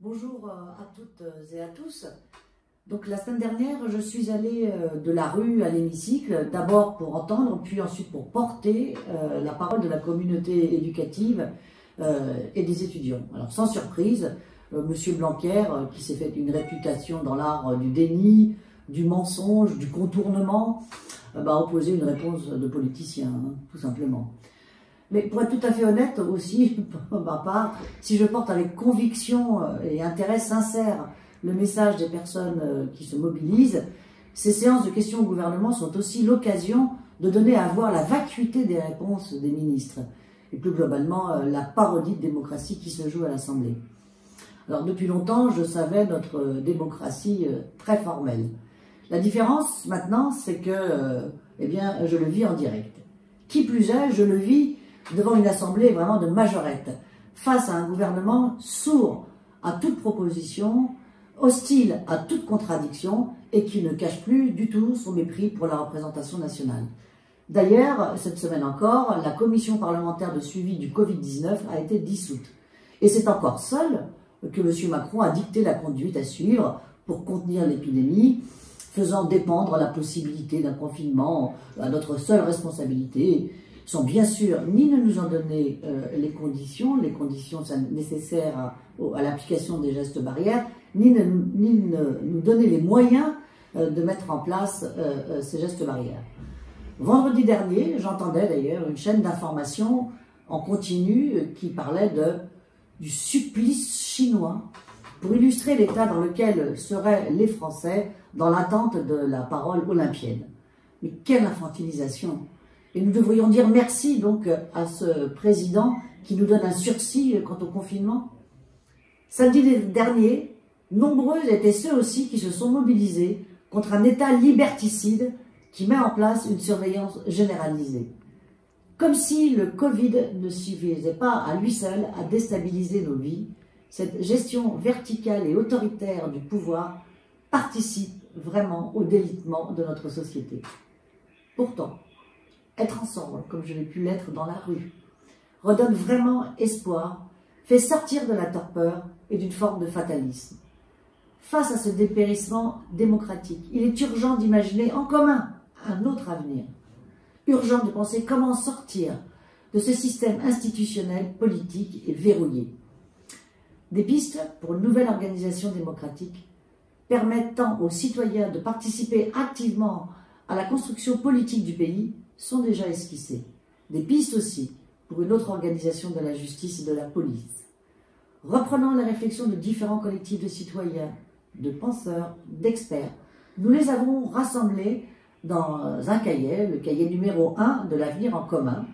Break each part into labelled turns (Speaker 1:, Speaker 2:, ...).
Speaker 1: Bonjour à toutes et à tous. Donc la semaine dernière, je suis allée de la rue à l'hémicycle, d'abord pour entendre, puis ensuite pour porter la parole de la communauté éducative et des étudiants. Alors sans surprise, Monsieur Blanquer, qui s'est fait une réputation dans l'art du déni, du mensonge, du contournement, a opposé une réponse de politicien, hein, tout simplement. Mais pour être tout à fait honnête aussi, pour ma part, si je porte avec conviction et intérêt sincère le message des personnes qui se mobilisent, ces séances de questions au gouvernement sont aussi l'occasion de donner à voir la vacuité des réponses des ministres et plus globalement la parodie de démocratie qui se joue à l'Assemblée. Alors depuis longtemps, je savais notre démocratie très formelle. La différence maintenant, c'est que je le vis en direct. Qui plus est, je le vis devant une assemblée vraiment de majorette, face à un gouvernement sourd à toute proposition, hostile à toute contradiction et qui ne cache plus du tout son mépris pour la représentation nationale. D'ailleurs, cette semaine encore, la commission parlementaire de suivi du Covid-19 a été dissoute. Et c'est encore seul que M. Macron a dicté la conduite à suivre pour contenir l'épidémie, faisant dépendre la possibilité d'un confinement à notre seule responsabilité, sans bien sûr ni ne nous en donner les conditions nécessaires à l'application des gestes barrières, ni ne nous donner les moyens de mettre en place ces gestes barrières. Vendredi dernier, j'entendais d'ailleurs une chaîne d'information en continu qui parlait du supplice chinois pour illustrer l'état dans lequel seraient les Français dans l'attente de la parole olympienne. Mais quelle infantilisation! Et nous devrions dire merci donc à ce président qui nous donne un sursis quant au confinement. Samedi dernier, nombreux étaient ceux aussi qui se sont mobilisés contre un État liberticide qui met en place une surveillance généralisée. Comme si le Covid ne suffisait pas à lui seul à déstabiliser nos vies, cette gestion verticale et autoritaire du pouvoir participe vraiment au délitement de notre société. Pourtant, être ensemble, comme je l'ai pu l'être dans la rue, redonne vraiment espoir, fait sortir de la torpeur et d'une forme de fatalisme. Face à ce dépérissement démocratique, il est urgent d'imaginer en commun un autre avenir. Urgent de penser comment sortir de ce système institutionnel, politique et verrouillé. Des pistes pour une nouvelle organisation démocratique permettant aux citoyens de participer activement à la construction politique du pays sont déjà esquissées. Des pistes aussi pour une autre organisation de la justice et de la police. Reprenant les réflexions de différents collectifs de citoyens, de penseurs, d'experts, nous les avons rassemblés dans un cahier, le cahier numéro 1 de l'avenir en commun,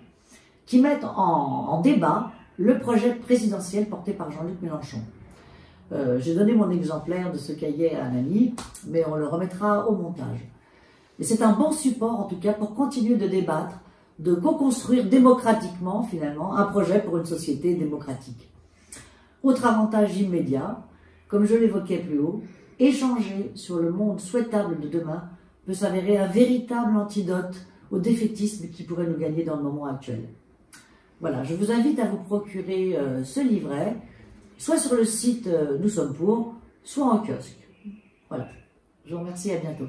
Speaker 1: qui met en débat le projet présidentiel porté par Jean-Luc Mélenchon. J'ai donné mon exemplaire de ce cahier à un ami, mais on le remettra au montage. Mais c'est un bon support, en tout cas, pour continuer de débattre, de co-construire démocratiquement, finalement, un projet pour une société démocratique. Autre avantage immédiat, comme je l'évoquais plus haut, échanger sur le monde souhaitable de demain peut s'avérer un véritable antidote au défaitisme qui pourrait nous gagner dans le moment actuel. Voilà, je vous invite à vous procurer ce livret, soit sur le site Nous sommes pour, soit en kiosque. Voilà, je vous remercie, à bientôt.